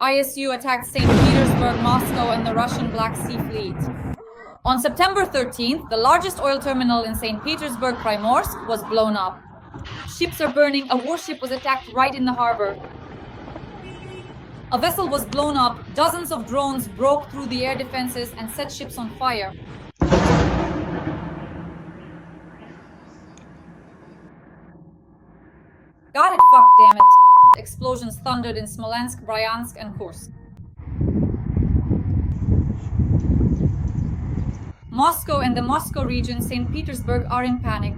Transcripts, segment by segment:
ISU attacked St. Petersburg, Moscow, and the Russian Black Sea Fleet. On September 13th, the largest oil terminal in St. Petersburg, Primorsk, was blown up. Ships are burning. A warship was attacked right in the harbor. A vessel was blown up. Dozens of drones broke through the air defenses and set ships on fire. Got it, fuck, damn it. Explosions thundered in Smolensk, Bryansk, and Kursk. Moscow and the Moscow region, St. Petersburg, are in panic.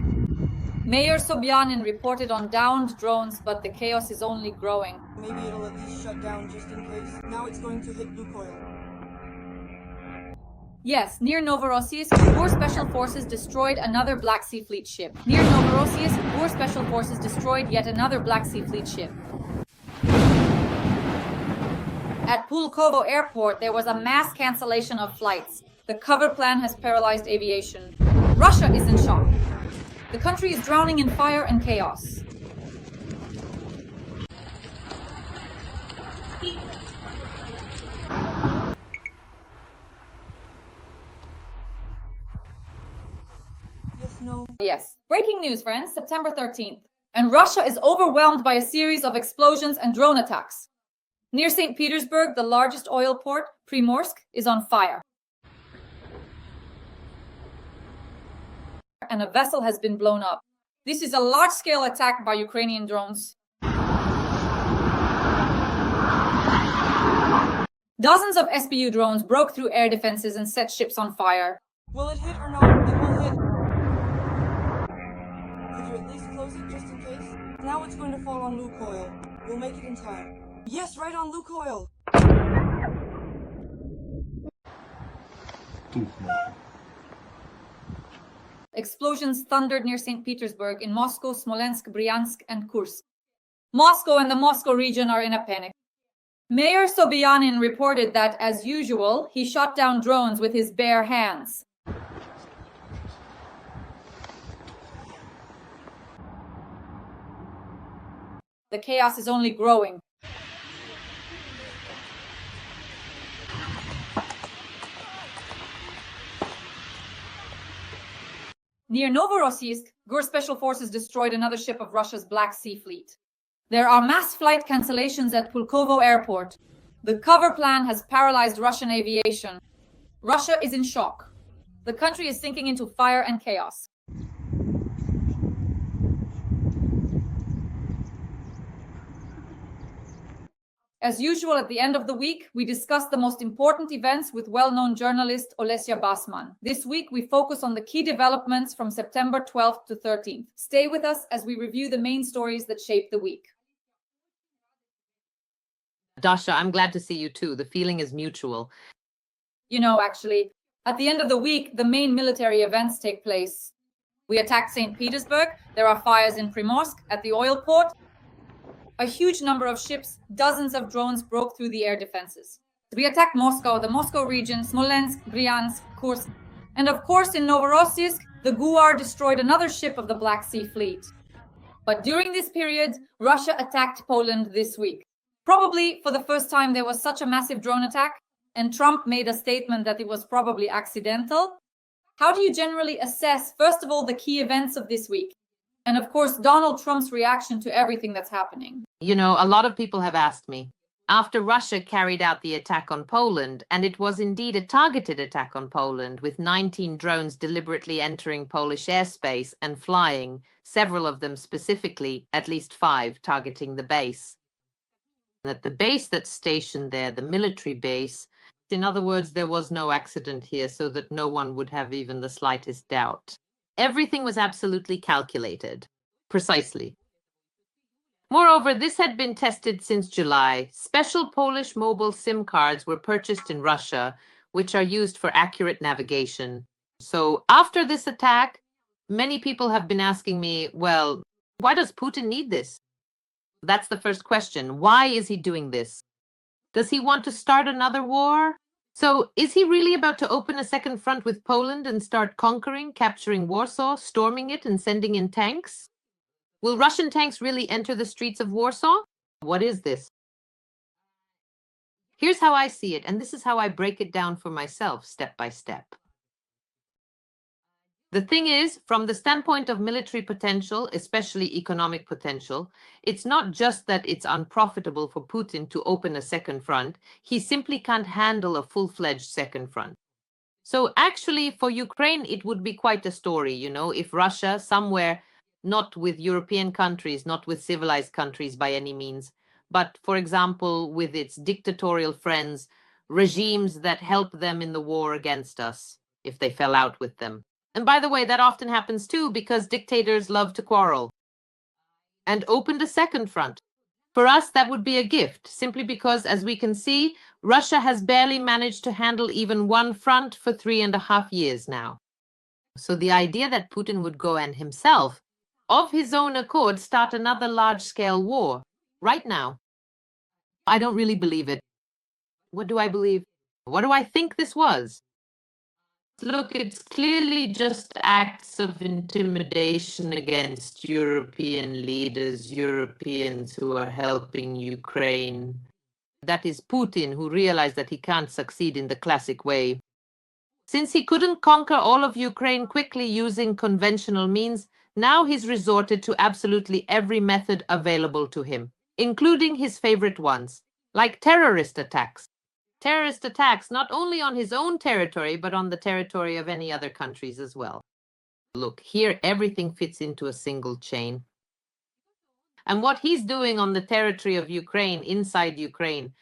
Mayor Sobyanin reported on downed drones, but the chaos is only growing. Maybe it'll at least shut down just in case. Now it's going to hit Lukoil. Yes, near Novorossiysk, Boer Special Forces destroyed another Black Sea Fleet ship. Near Novorossiysk, Boer Special Forces destroyed yet another Black Sea Fleet ship. At Pulkovo Airport, there was a mass cancellation of flights. The cover plan has paralyzed aviation. Russia is in shock. The country is drowning in fire and chaos. Yes. Breaking news, friends, September 13th. And Russia is overwhelmed by a series of explosions and drone attacks. Near St. Petersburg, the largest oil port, Primorsk, is on fire. And a vessel has been blown up. This is a large-scale attack by Ukrainian drones. Dozens of SBU drones broke through air defenses and set ships on fire. Will it hit or no? It will hit. Could you at least close it just in case? Now it's going to fall on Lukoil. We'll make it in time. Yes, right on Lukoil! Explosions thundered near St. Petersburg, in Moscow, Smolensk, Bryansk, and Kursk. Moscow and the Moscow region are in a panic. Mayor Sobyanin reported that, as usual, he shot down drones with his bare hands. The chaos is only growing. Near Novorossiysk, Boer Special Forces destroyed another ship of Russia's Black Sea Fleet. There are mass flight cancellations at Pulkovo Airport. The cover plan has paralyzed Russian aviation. Russia is in shock. The country is sinking into fire and chaos. As usual, at the end of the week, we discuss the most important events with well-known journalist Alesya Batsman. This week, we focus on the key developments from September 12th to 13th. Stay with us as we review the main stories that shaped the week. Dasha, I'm glad to see you too. The feeling is mutual. You know, actually, at the end of the week, the main military events take place. We attacked St. Petersburg. There are fires in Primorsk at the oil port. A huge number of ships, dozens of drones broke through the air defenses. We attacked Moscow, the Moscow region, Smolensk, Bryansk, Kursk, and of course in Novorossiysk, the GUAR destroyed another ship of the Black Sea Fleet. But during this period, Russia attacked Poland this week. Probably for the first time there was such a massive drone attack, and Trump made a statement that it was probably accidental. How do you generally assess, first of all, the key events of this week? And of course, Donald Trump's reaction to everything that's happening. You know, a lot of people have asked me, after Russia carried out the attack on Poland, and it was indeed a targeted attack on Poland, with 19 drones deliberately entering Polish airspace and flying, several of them specifically, at least 5, targeting the base. At the base that's stationed there, the military base, in other words, there was no accident here, so that no one would have even the slightest doubt. Everything was absolutely calculated, precisely. Moreover, this had been tested since July. Special Polish mobile SIM cards were purchased in Russia, which are used for accurate navigation. So after this attack, many people have been asking me, well, why does Putin need this? That's the first question. Why is he doing this? Does he want to start another war? So is he really about to open a second front with Poland and start conquering, capturing Warsaw, storming it and sending in tanks? Will Russian tanks really enter the streets of Warsaw? What is this? Here's how I see it, and this is how I break it down for myself, step by step. The thing is, from the standpoint of military potential, especially economic potential, it's not just that it's unprofitable for Putin to open a second front. He simply can't handle a full-fledged second front. So actually, for Ukraine, it would be quite a story, if Russia, somewhere, not with European countries, not with civilized countries by any means, but, for example, with its dictatorial friends, regimes that help them in the war against us, if they fell out with them. And by the way, that often happens too, because dictators love to quarrel. And opened a second front. For us, that would be a gift, simply because, as we can see, Russia has barely managed to handle even one front for 3.5 years now. So the idea that Putin would go and himself, of his own accord, start another large-scale war, right now, I don't really believe it. What do I believe? What do I think this was? Look, it's clearly just acts of intimidation against European leaders, Europeans who are helping Ukraine. That is Putin, who realized that he can't succeed in the classic way. Since he couldn't conquer all of Ukraine quickly using conventional means, now he's resorted to absolutely every method available to him, including his favorite ones, like terrorist attacks. Terrorist attacks not only on his own territory, but on the territory of any other countries as well. Look, here everything fits into a single chain. And what he's doing on the territory of Ukraine, inside Ukraine,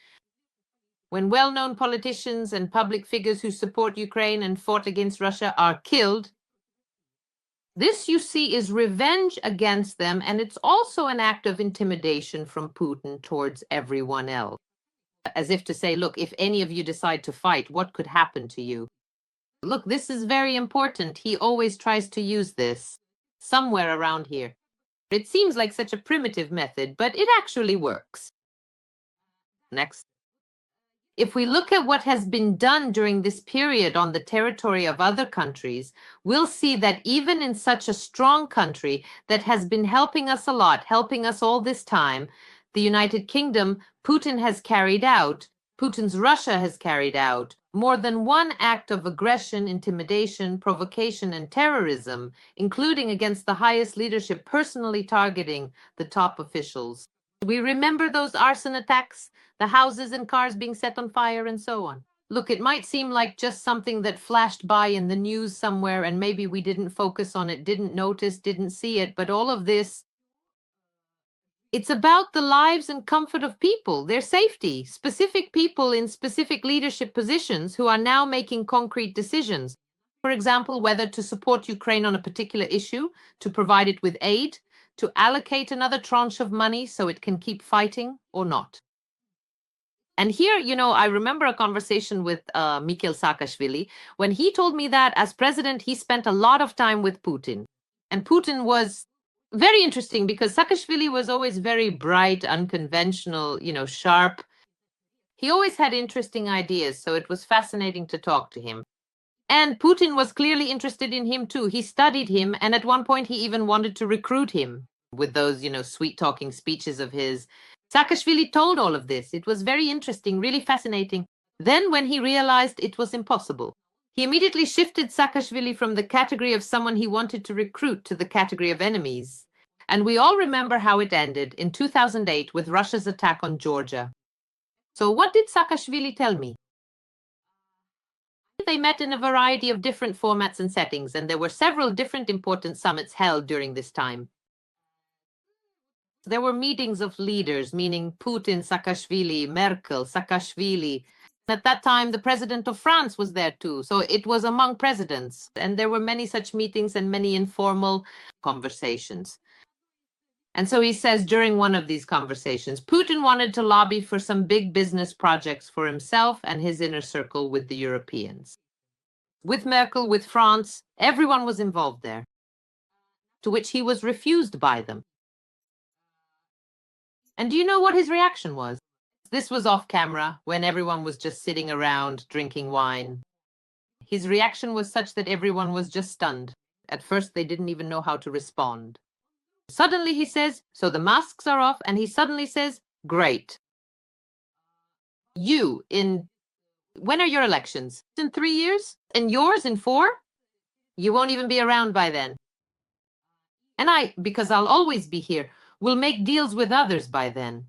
when well-known politicians and public figures who support Ukraine and fought against Russia are killed, this, you see, is revenge against them, and it's also an act of intimidation from Putin towards everyone else. As if to say, look, if any of you decide to fight, what could happen to you? Look, this is very important. He always tries to use this somewhere around here. It seems like such a primitive method, but it actually works. Next. If we look at what has been done during this period on the territory of other countries, we'll see that even in such a strong country that has been helping us a lot, helping us all this time, the United Kingdom, Putin's Russia has carried out more than one act of aggression, intimidation, provocation, and terrorism, including against the highest leadership, personally targeting the top officials. We remember those arson attacks, the houses and cars being set on fire, and so on. Look, it might seem like just something that flashed by in the news somewhere, and maybe we didn't focus on it, didn't notice, didn't see it, but all of this, it's about the lives and comfort of people, their safety, specific people in specific leadership positions who are now making concrete decisions. For example, whether to support Ukraine on a particular issue, to provide it with aid, to allocate another tranche of money so it can keep fighting or not. And here, I remember a conversation with Mikhail Saakashvili. When he told me that as president, he spent a lot of time with Putin. And Putin was very interesting because Saakashvili was always very bright, unconventional, sharp. He always had interesting ideas, so it was fascinating to talk to him. And Putin was clearly interested in him too. He studied him, and at one point he even wanted to recruit him with those, sweet-talking speeches of his. Saakashvili told all of this. It was very interesting, really fascinating. Then when he realized it was impossible, he immediately shifted Saakashvili from the category of someone he wanted to recruit to the category of enemies. And we all remember how it ended in 2008 with Russia's attack on Georgia. So what did Saakashvili tell me? They met in a variety of different formats and settings, and there were several different important summits held during this time. There were meetings of leaders, meaning Putin, Saakashvili, Merkel, Saakashvili. At that time, the president of France was there too, so it was among presidents, and there were many such meetings and many informal conversations. And so he says during one of these conversations, Putin wanted to lobby for some big business projects for himself and his inner circle with the Europeans. With Merkel, with France, everyone was involved there, to which he was refused by them. And do you know what his reaction was? This was off camera, when everyone was just sitting around drinking wine. His reaction was such that everyone was just stunned. At first, they didn't even know how to respond. Suddenly he says, so the masks are off, and he suddenly says, great. when are your elections? In 3 years? And yours in 4? You won't even be around by then. And because I'll always be here, will make deals with others by then.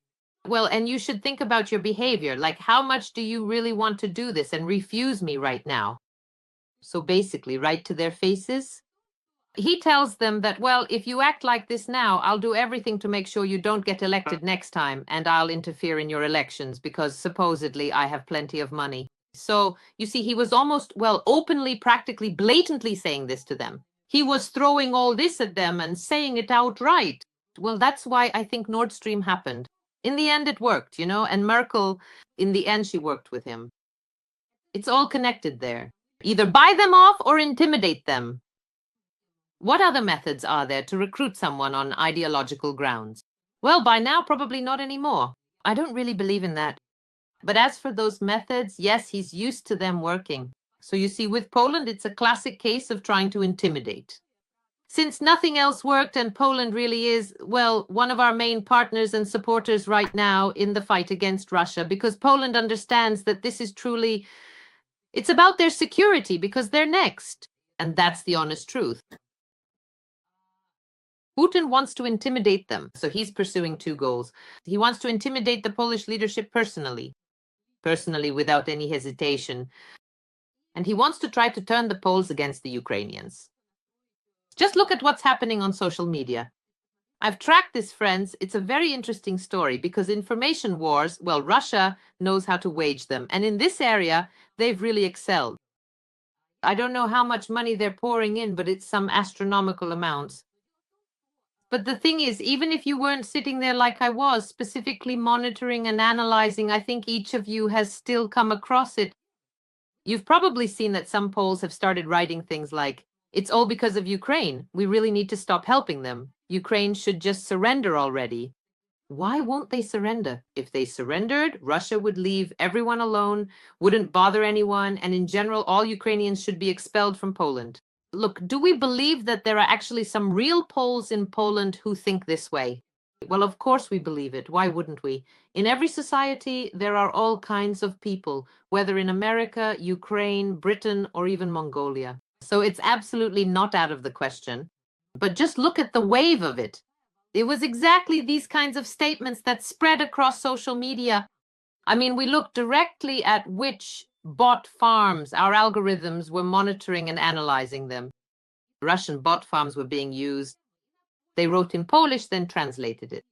Well, and you should think about your behavior. Like, how much do you really want to do this and refuse me right now? So basically, right to their faces. He tells them that, well, if you act like this now, I'll do everything to make sure you don't get elected next time, and I'll interfere in your elections because supposedly I have plenty of money. So you see, he was almost, well, openly, practically, blatantly saying this to them. He was throwing all this at them and saying it outright. Well, that's why I think Nord Stream happened. In the end, it worked, and Merkel, in the end, she worked with him. It's all connected there. Either buy them off or intimidate them. What other methods are there to recruit someone on ideological grounds? Well, by now, probably not anymore. I don't really believe in that. But as for those methods, yes, he's used to them working. So you see, with Poland, it's a classic case of trying to intimidate. Since nothing else worked and Poland really is, well, one of our main partners and supporters right now in the fight against Russia, because Poland understands that this is truly, it's about their security because they're next. And that's the honest truth. Putin wants to intimidate them, so he's pursuing 2 goals. He wants to intimidate the Polish leadership personally without any hesitation. And he wants to try to turn the Poles against the Ukrainians. Just look at what's happening on social media. I've tracked this, friends. It's a very interesting story because information wars, well, Russia knows how to wage them. And in this area, they've really excelled. I don't know how much money they're pouring in, but it's some astronomical amounts. But the thing is, even if you weren't sitting there like I was, specifically monitoring and analyzing, I think each of you has still come across it. You've probably seen that some Poles have started writing things like, it's all because of Ukraine. We really need to stop helping them. Ukraine should just surrender already. Why won't they surrender? If they surrendered, Russia would leave everyone alone, wouldn't bother anyone, and in general, all Ukrainians should be expelled from Poland. Look, do we believe that there are actually some real Poles in Poland who think this way? Well, of course we believe it. Why wouldn't we? In every society, there are all kinds of people, whether in America, Ukraine, Britain, or even Mongolia. So it's absolutely not out of the question. But just look at the wave of it. It was exactly these kinds of statements that spread across social media. I mean, we looked directly at which bot farms our algorithms were monitoring and analyzing them. Russian bot farms were being used. They wrote in Polish, then translated it.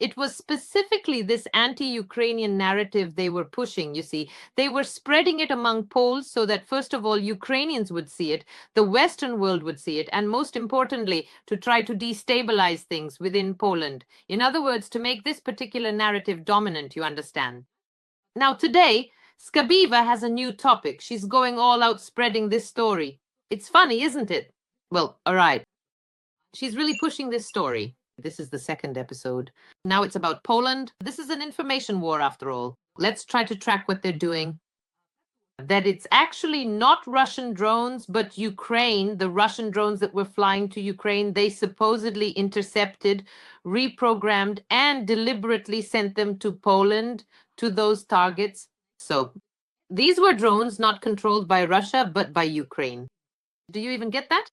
It was specifically this anti-Ukrainian narrative they were pushing, you see. They were spreading it among Poles so that, first of all, Ukrainians would see it, the Western world would see it, and most importantly, to try to destabilize things within Poland. In other words, to make this particular narrative dominant, you understand. Now, today, Skabiva has a new topic. She's going all out spreading this story. It's funny, isn't it? Well, all right. She's really pushing this story. This is the 2nd episode. Now it's about Poland. This is an information war after all. Let's try to track what they're doing. That it's actually not Russian drones, but Ukraine, the Russian drones that were flying to Ukraine, they supposedly intercepted, reprogrammed, and deliberately sent them to Poland, to those targets. So these were drones not controlled by Russia, but by Ukraine. Do you even get that?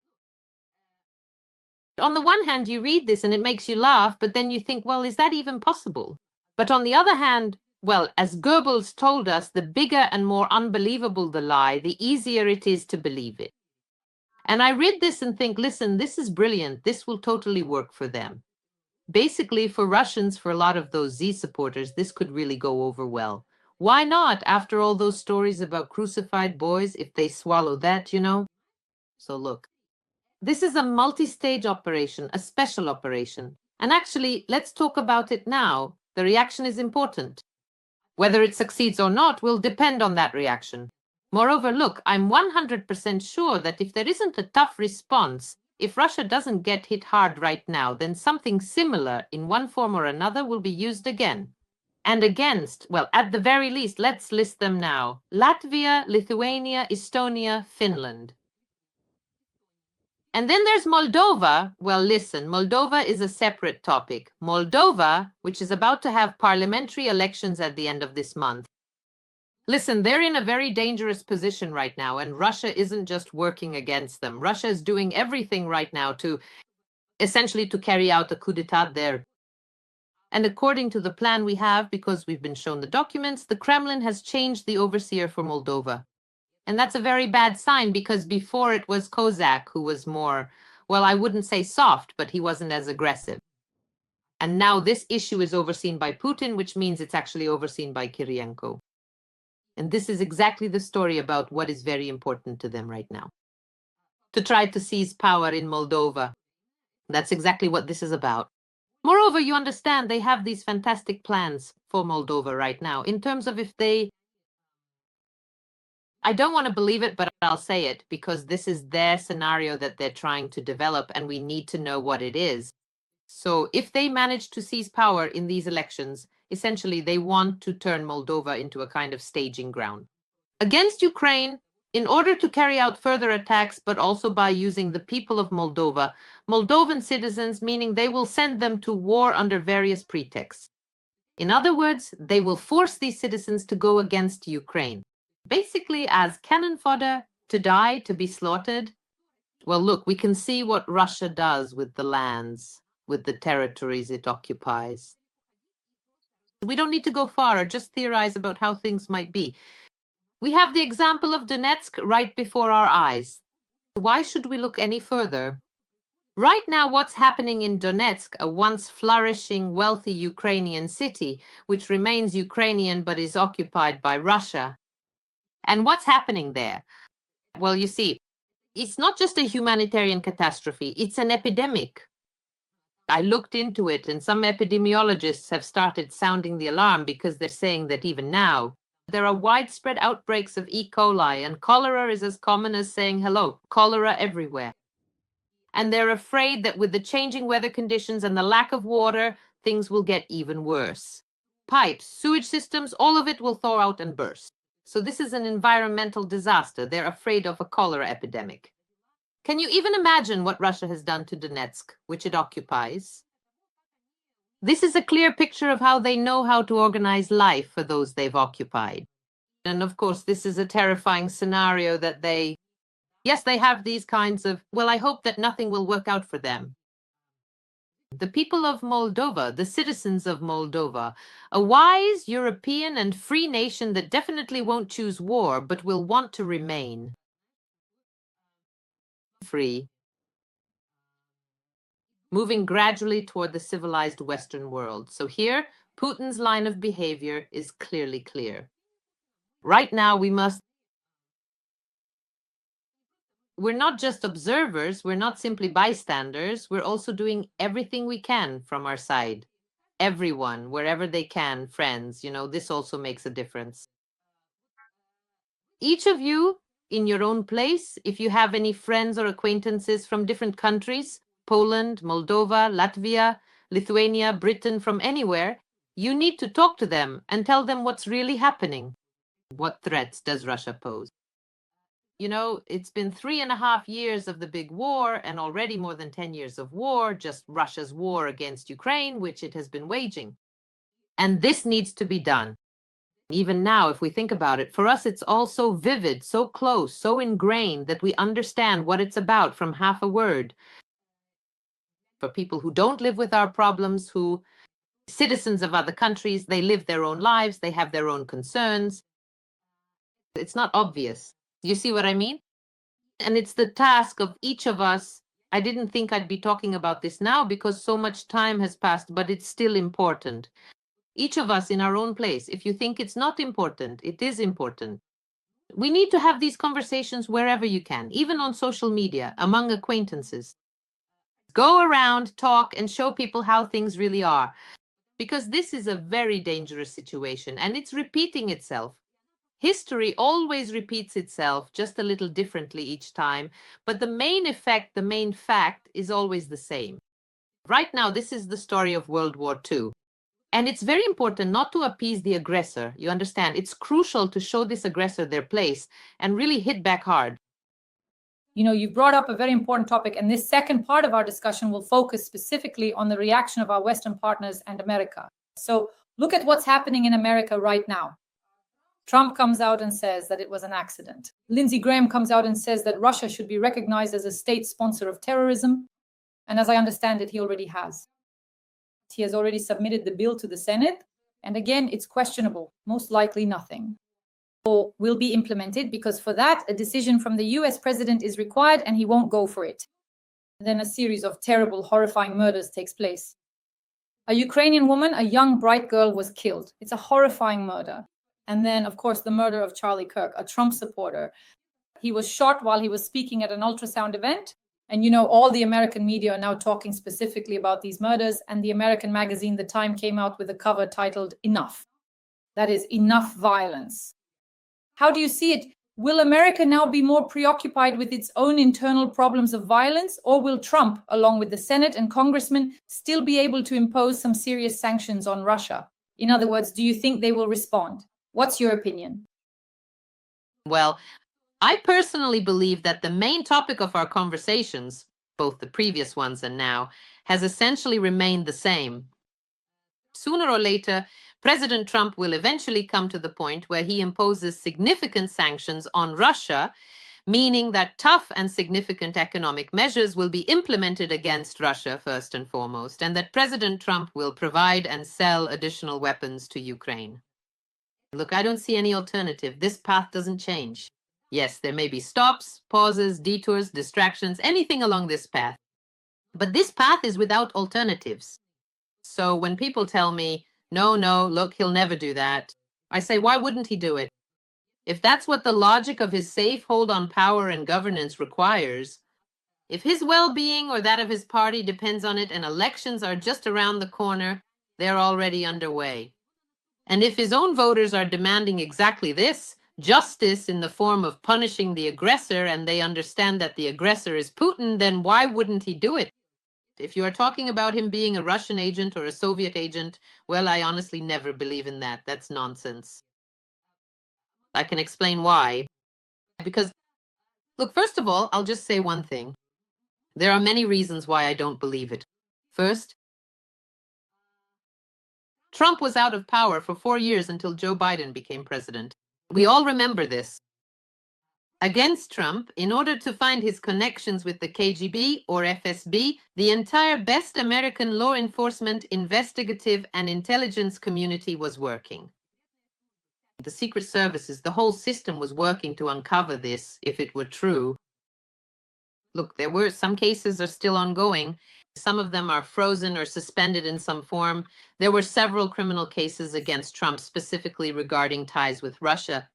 On the one hand, you read this and it makes you laugh, but then you think, well, is that even possible? But on the other hand, well, as Goebbels told us, the bigger and more unbelievable the lie, the easier it is to believe it. And I read this and think, listen, this is brilliant. This will totally work for them. Basically, for Russians, for a lot of those Z supporters, this could really go over well. Why not, after all those stories about crucified boys, if they swallow that, So look. This is a multi-stage operation, a special operation. And actually, let's talk about it now. The reaction is important. Whether it succeeds or not will depend on that reaction. Moreover, look, I'm 100% sure that if there isn't a tough response, if Russia doesn't get hit hard right now, then something similar in one form or another will be used again. And against, well, at the very least, let's list them now. Latvia, Lithuania, Estonia, Finland. And then there's Moldova. Well, listen, Moldova is a separate topic. Moldova, which is about to have parliamentary elections at the end of this month. Listen, they're in a very dangerous position right now, and Russia isn't just working against them. Russia is doing everything right now to essentially to carry out a coup d'etat there. And according to the plan we have, because we've been shown the documents, the Kremlin has changed the overseer for Moldova. And that's a very bad sign, because before it was Kozak who was more, well, I wouldn't say soft, but he wasn't as aggressive. And now this issue is overseen by Putin, which means it's actually overseen by Kirienko. And this is exactly the story about what is very important to them right now. To try to seize power in Moldova. That's exactly what this is about. Moreover, you understand they have these fantastic plans for Moldova right now in terms of if they... I don't want to believe it, but I'll say it because this is their scenario that they're trying to develop and we need to know what it is. So if they manage to seize power in these elections, essentially they want to turn Moldova into a kind of staging ground against Ukraine in order to carry out further attacks, but also by using the people of Moldova, Moldovan citizens, meaning they will send them to war under various pretexts. In other words, they will force these citizens to go against Ukraine, basically as cannon fodder, to die, to be slaughtered. Well, look, we can see what Russia does with the lands, with the territories it occupies. We don't need to go far or just theorize about how things might be. We have the example of Donetsk right before our eyes. Why should we look any further? Right now, what's happening in Donetsk, a once flourishing, wealthy Ukrainian city, which remains Ukrainian but is occupied by Russia. And what's happening there? Well, you see, it's not just a humanitarian catastrophe, it's an epidemic. I looked into it, and some epidemiologists have started sounding the alarm because they're saying that even now, there are widespread outbreaks of E. coli, and cholera is as common as saying hello, cholera everywhere. And they're afraid that with the changing weather conditions and the lack of water, things will get even worse. Pipes, sewage systems, all of it will thaw out and burst. So this is an environmental disaster. They're afraid of a cholera epidemic. Can you even imagine what Russia has done to Donetsk, which it occupies? This is a clear picture of how they know how to organize life for those they've occupied. And of course, this is a terrifying scenario that yes, they have these kinds of, well, I hope that nothing will work out for them. The people of Moldova, the citizens of Moldova, a wise, European, and free nation that definitely won't choose war, but will want to remain free, moving gradually toward the civilized Western world. So here, Putin's line of behavior is clearly clear. Right now, we're not just observers, we're not simply bystanders, we're also doing everything we can from our side. Everyone, wherever they can, friends, this also makes a difference. Each of you, in your own place, if you have any friends or acquaintances from different countries, Poland, Moldova, Latvia, Lithuania, Britain, from anywhere, you need to talk to them and tell them what's really happening. What threats does Russia pose? It's been 3.5 years of the big war and already more than 10 years of war, just Russia's war against Ukraine, which it has been waging. And this needs to be done. Even now, if we think about it, for us, it's all so vivid, so close, so ingrained that we understand what it's about from half a word. For people who don't live with our problems, who citizens of other countries, they live their own lives, they have their own concerns. It's not obvious. You see what I mean? And it's the task of each of us. I didn't think I'd be talking about this now because so much time has passed, but it's still important. Each of us in our own place. If you think it's not important, it is important. We need to have these conversations wherever you can, even on social media, among acquaintances. Go around, talk, and show people how things really are. Because this is a very dangerous situation, and it's repeating itself. History always repeats itself, just a little differently each time, but the main effect, the main fact, is always the same. Right now, this is the story of World War II. And it's very important not to appease the aggressor. You understand? It's crucial to show this aggressor their place and really hit back hard. You brought up a very important topic, and this second part of our discussion will focus specifically on the reaction of our Western partners and America. So look at what's happening in America right now. Trump comes out and says that it was an accident. Lindsey Graham comes out and says that Russia should be recognized as a state sponsor of terrorism. And as I understand it, he already has. He has already submitted the bill to the Senate. And again, it's questionable. Most likely nothing or will be implemented, because for that, a decision from the US president is required and he won't go for it. And then a series of terrible, horrifying murders takes place. A Ukrainian woman, a young, bright girl, was killed. It's a horrifying murder. And then, of course, the murder of Charlie Kirk, a Trump supporter. He was shot while he was speaking at an ultrasound event. And you know, all the American media are now talking specifically about these murders. And the American magazine, The Time, came out with a cover titled "Enough." That is, enough violence. How do you see it? Will America now be more preoccupied with its own internal problems of violence, or will Trump, along with the Senate and congressmen, still be able to impose some serious sanctions on Russia? In other words, do you think they will respond? What's your opinion? Well, I personally believe that the main topic of our conversations, both the previous ones and now, has essentially remained the same. Sooner or later, President Trump will eventually come to the point where he imposes significant sanctions on Russia, meaning that tough and significant economic measures will be implemented against Russia first and foremost, and that President Trump will provide and sell additional weapons to Ukraine. Look, I don't see any alternative. This path doesn't change. Yes, there may be stops, pauses, detours, distractions, anything along this path. But this path is without alternatives. So when people tell me, no, look, he'll never do that, I say, why wouldn't he do it? If that's what the logic of his safe hold on power and governance requires, if his well-being or that of his party depends on it and elections are just around the corner, they're already underway. And if his own voters are demanding exactly this, justice in the form of punishing the aggressor, and they understand that the aggressor is Putin, then why wouldn't he do it? If you are talking about him being a Russian agent or a Soviet agent, well, I honestly never believe in that. That's nonsense. I can explain why. Because, look, first of all, I'll just say one thing. There are many reasons why I don't believe it. First, Trump was out of power for 4 years until Joe Biden became president. We all remember this. Against Trump, in order to find his connections with the KGB or FSB, the entire best American law enforcement, investigative, and intelligence community was working. The Secret Services, the whole system was working to uncover this, if it were true. Look, there were some cases are still ongoing. Some of them are frozen or suspended in some form. There were several criminal cases against Trump, specifically regarding ties with Russia.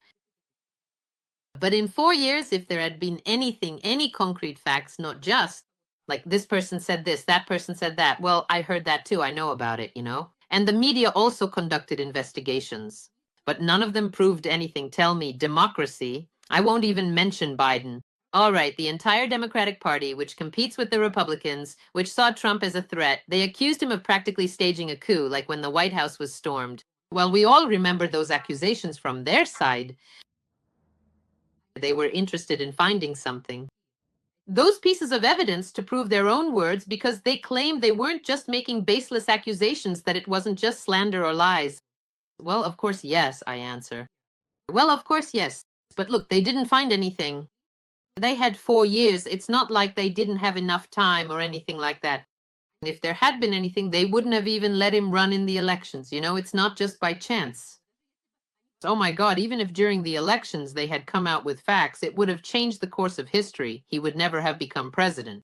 But in 4 years, if there had been anything, any concrete facts, not just like this person said this, that person said that, well, I heard that too, I know about it, you know? And the media also conducted investigations, but none of them proved anything. Tell me, democracy? I won't even mention Biden. All right, the entire Democratic Party, which competes with the Republicans, which saw Trump as a threat, they accused him of practically staging a coup, like when the White House was stormed. Well, we all remember those accusations from their side. They were interested in finding something. Those pieces of evidence to prove their own words, because they claimed they weren't just making baseless accusations, that it wasn't just slander or lies. Well, of course, yes, I answer. Well, of course, yes. But look, they didn't find anything. They had 4 years. It's not like they didn't have enough time or anything like that. If there had been anything, they wouldn't have even let him run in the elections. You know, it's not just by chance. Oh my God, even if during the elections they had come out with facts, it would have changed the course of history. He would never have become president.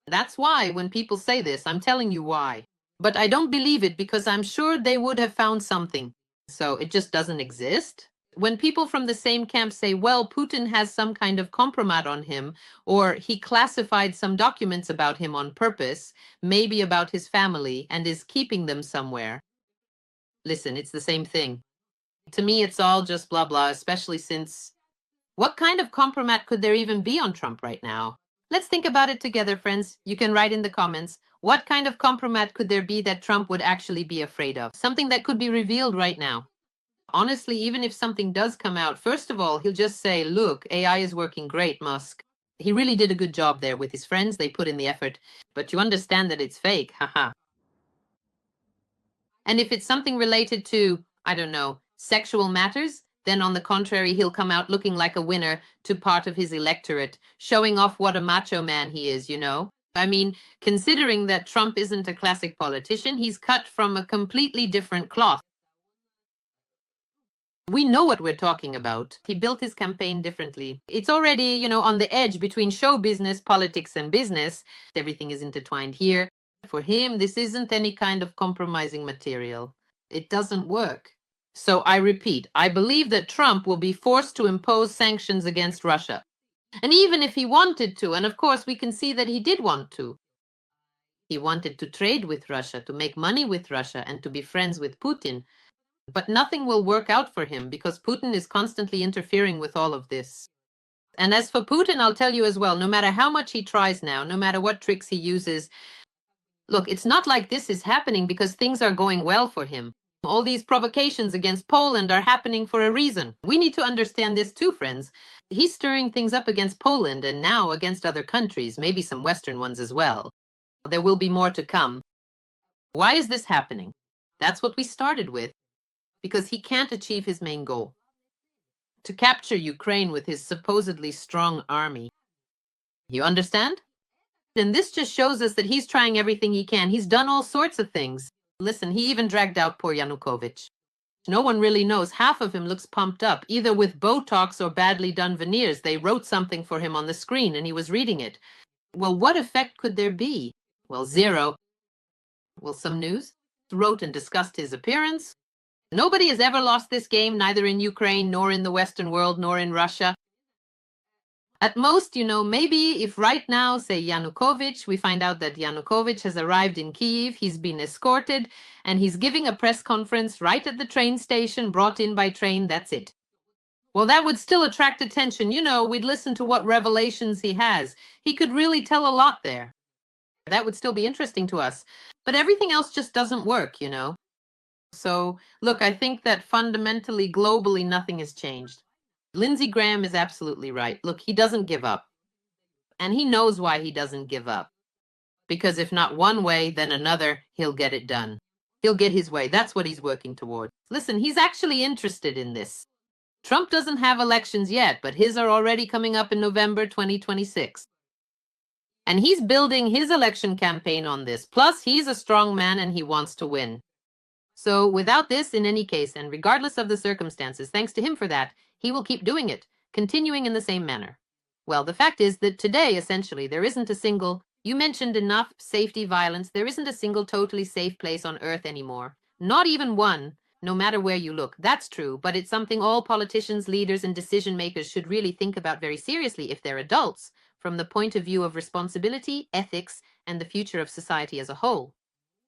That's why when people say this, I'm telling you why. But I don't believe it, because I'm sure they would have found something. So it just doesn't exist. When people from the same camp say, well, Putin has some kind of compromat on him, or he classified some documents about him on purpose, maybe about his family, and is keeping them somewhere. Listen, it's the same thing. To me, it's all just blah, blah, especially since what kind of compromat could there even be on Trump right now? Let's think about it together, friends. You can write in the comments. What kind of compromat could there be that Trump would actually be afraid of? Something that could be revealed right now. Honestly, even if something does come out, first of all, he'll just say, look, AI is working great, Musk. He really did a good job there with his friends. They put in the effort. But you understand that it's fake. Haha. And if it's something related to, I don't know, sexual matters, then on the contrary, he'll come out looking like a winner to part of his electorate, showing off what a macho man he is, you know? I mean, considering that Trump isn't a classic politician, he's cut from a completely different cloth. We know what we're talking about. He built his campaign differently. It's already, on the edge between show business, politics, and business. Everything is intertwined here. For him, this isn't any kind of compromising material. It doesn't work. So I repeat, I believe that Trump will be forced to impose sanctions against Russia. And even if he wanted to, and of course we can see that he did want to, he wanted to trade with Russia, to make money with Russia, and to be friends with Putin. But nothing will work out for him because Putin is constantly interfering with all of this. And as for Putin, I'll tell you as well, no matter how much he tries now, no matter what tricks he uses, look, it's not like this is happening because things are going well for him. All these provocations against Poland are happening for a reason. We need to understand this too, friends. He's stirring things up against Poland and now against other countries, maybe some Western ones as well. There will be more to come. Why is this happening? That's what we started with. Because he can't achieve his main goal, to capture Ukraine with his supposedly strong army. You understand? And this just shows us that he's trying everything he can. He's done all sorts of things. Listen, he even dragged out poor Yanukovych. No one really knows. Half of him looks pumped up, either with Botox or badly done veneers. They wrote something for him on the screen and he was reading it. Well, what effect could there be? Well, zero. Well, some news? Wrote and discussed his appearance. Nobody has ever lost this game, neither in Ukraine, nor in the Western world, nor in Russia. At most, maybe if right now, say Yanukovych, we find out that Yanukovych has arrived in Kyiv, he's been escorted, and he's giving a press conference right at the train station, brought in by train, that's it. Well, that would still attract attention. We'd listen to what revelations he has. He could really tell a lot there. That would still be interesting to us. But everything else just doesn't work, So, look, I think that fundamentally, globally, nothing has changed. Lindsey Graham is absolutely right. Look, he doesn't give up. And he knows why he doesn't give up. Because if not one way, then another, he'll get it done. He'll get his way. That's what he's working toward. Listen, he's actually interested in this. Trump doesn't have elections yet, but his are already coming up in November 2026. And he's building his election campaign on this. Plus, he's a strong man and he wants to win. So without this, in any case, and regardless of the circumstances, thanks to him for that, he will keep doing it, continuing in the same manner. Well, the fact is that today, essentially, there isn't a single, you mentioned enough safety violence, there isn't a single totally safe place on earth anymore. Not even one, no matter where you look. That's true, but it's something all politicians, leaders, and decision makers should really think about very seriously if they're adults, from the point of view of responsibility, ethics, and the future of society as a whole.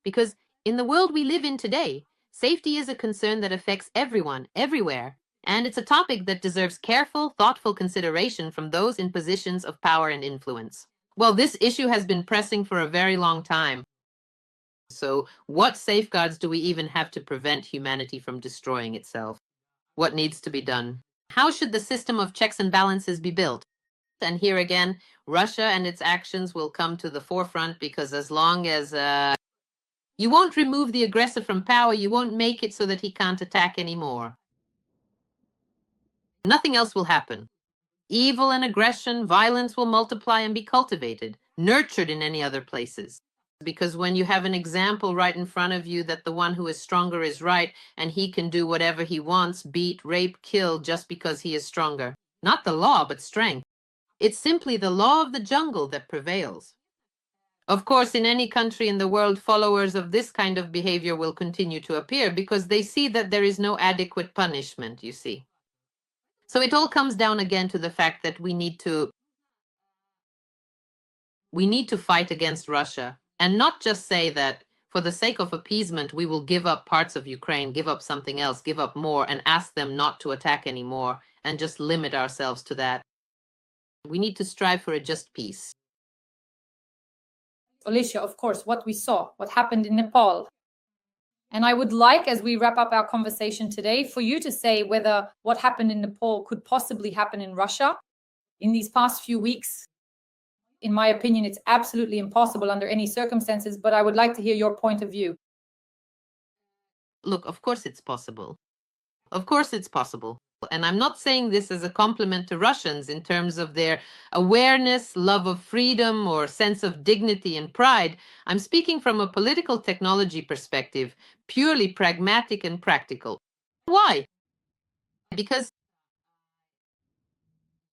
Because in the world we live in today, safety is a concern that affects everyone, everywhere, and it's a topic that deserves careful, thoughtful consideration from those in positions of power and influence. Well, this issue has been pressing for a very long time. So, what safeguards do we even have to prevent humanity from destroying itself? What needs to be done? How should the system of checks and balances be built? And here again, Russia and its actions will come to the forefront because as long as you won't remove the aggressor from power, you won't make it so that he can't attack anymore. Nothing else will happen. Evil and aggression, violence will multiply and be cultivated, nurtured in any other places. Because when you have an example right in front of you that the one who is stronger is right and he can do whatever he wants, beat, rape, kill just because he is stronger. Not the law, but strength. It's simply the law of the jungle that prevails. Of course, in any country in the world, followers of this kind of behavior will continue to appear because they see that there is no adequate punishment, you see. So it all comes down again to the fact that we need to fight against Russia and not just say that for the sake of appeasement, we will give up parts of Ukraine, give up something else, give up more and ask them not to attack anymore and just limit ourselves to that. We need to strive for a just peace. Alesya, of course, what we saw, what happened in Nepal. And I would like, as we wrap up our conversation today, for you to say whether what happened in Nepal could possibly happen in Russia in these past few weeks. In my opinion, it's absolutely impossible under any circumstances, but I would like to hear your point of view. Look, of course it's possible. Of course it's possible. And I'm not saying this as a compliment to Russians in terms of their awareness, love of freedom, or sense of dignity and pride. I'm speaking from a political technology perspective, purely pragmatic and practical. Why? Because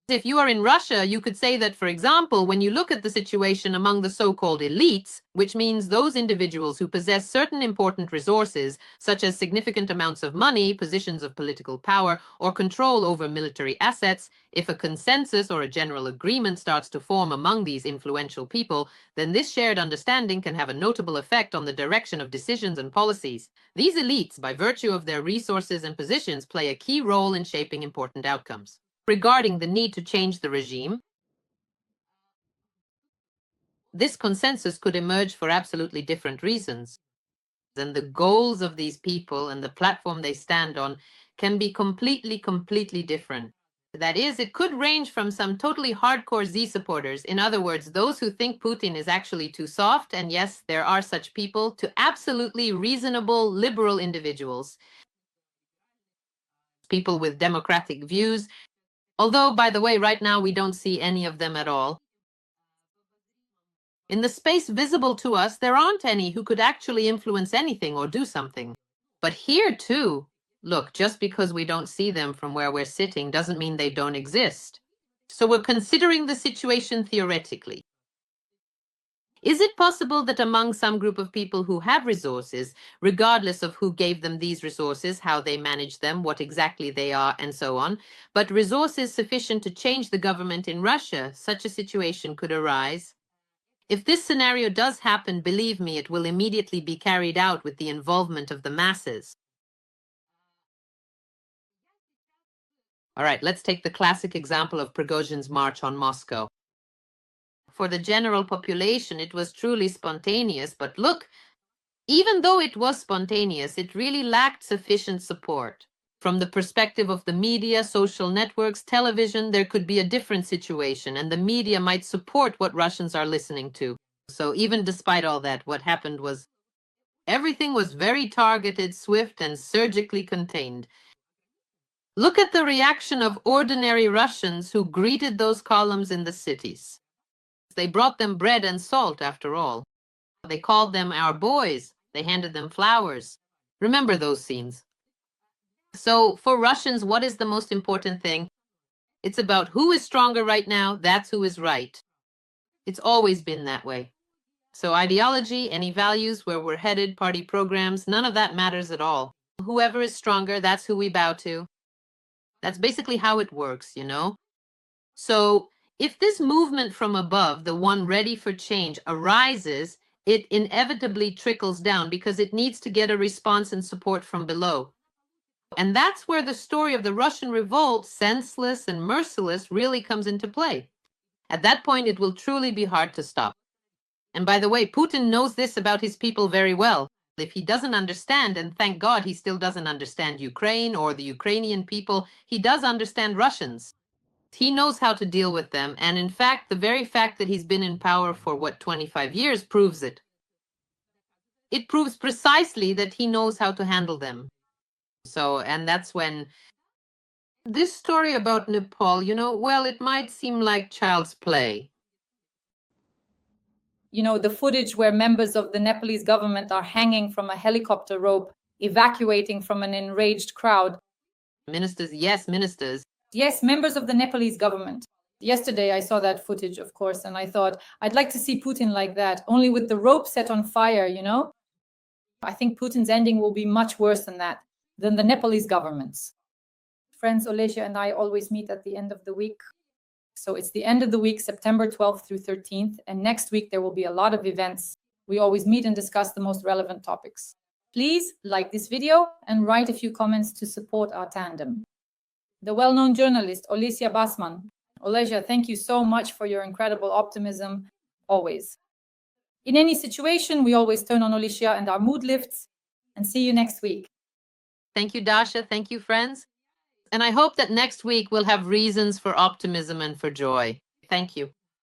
if you are in Russia, you could say that, for example, when you look at the situation among the so-called elites, which means those individuals who possess certain important resources, such as significant amounts of money, positions of political power, or control over military assets, if a consensus or a general agreement starts to form among these influential people, then this shared understanding can have a notable effect on the direction of decisions and policies. These elites, by virtue of their resources and positions, play a key role in shaping important outcomes. Regarding the need to change the regime, this consensus could emerge for absolutely different reasons. And the goals of these people and the platform they stand on can be completely different. That is, it could range from some totally hardcore Z supporters, in other words, those who think Putin is actually too soft, and yes, there are such people, to absolutely reasonable, liberal individuals, people with democratic views. Although, by the way, right now we don't see any of them at all. In the space visible to us, there aren't any who could actually influence anything or do something. But here too, look, just because we don't see them from where we're sitting doesn't mean they don't exist. So we're considering the situation theoretically. Is it possible that among some group of people who have resources, regardless of who gave them these resources, how they manage them, what exactly they are, and so on, but resources sufficient to change the government in Russia, such a situation could arise? If this scenario does happen, believe me, it will immediately be carried out with the involvement of the masses. All right, let's take the classic example of Prigozhin's march on Moscow. For the general population, it was truly spontaneous, but look, even though it was spontaneous, it really lacked sufficient support. From the perspective of the media, social networks, television, there could be a different situation, and the media might support what Russians are listening to. So even despite all that, what happened was everything was very targeted, swift, and surgically contained. Look at the reaction of ordinary Russians who greeted those columns in the cities. They brought them bread and salt, after all. They called them our boys. They handed them flowers. Remember those scenes. So for Russians, what is the most important thing? It's about who is stronger right now. That's who is right. It's always been that way. So ideology, any values, where we're headed, party programs, none of that matters at all. Whoever is stronger, that's who we bow to. That's basically how it works, you know? So if this movement from above, the one ready for change, arises, it inevitably trickles down because it needs to get a response and support from below. And that's where the story of the Russian revolt, senseless and merciless, really comes into play. At that point, it will truly be hard to stop. And by the way, Putin knows this about his people very well. If he doesn't understand, and thank God he still doesn't understand Ukraine or the Ukrainian people, he does understand Russians. He knows how to deal with them, and in fact, the very fact that he's been in power for, 25 years proves it. It proves precisely that he knows how to handle them. So, and that's when this story about Nepal, well, it might seem like child's play. The footage where members of the Nepalese government are hanging from a helicopter rope, evacuating from an enraged crowd. Ministers, yes, ministers. Yes, members of the Nepalese government. Yesterday, I saw that footage, of course, and I thought, I'd like to see Putin like that, only with the rope set on fire, I think Putin's ending will be much worse than that, than the Nepalese government's. Friends, Alesya and I always meet at the end of the week. So it's the end of the week, September 12th through 13th, and next week there will be a lot of events. We always meet and discuss the most relevant topics. Please like this video and write a few comments to support our tandem. The well-known journalist, Alesya Batsman. Alesya, thank you so much for your incredible optimism, always. In any situation, we always turn on Alesya and our mood lifts, and see you next week. Thank you, Dasha. Thank you, friends. And I hope that next week we'll have reasons for optimism and for joy. Thank you.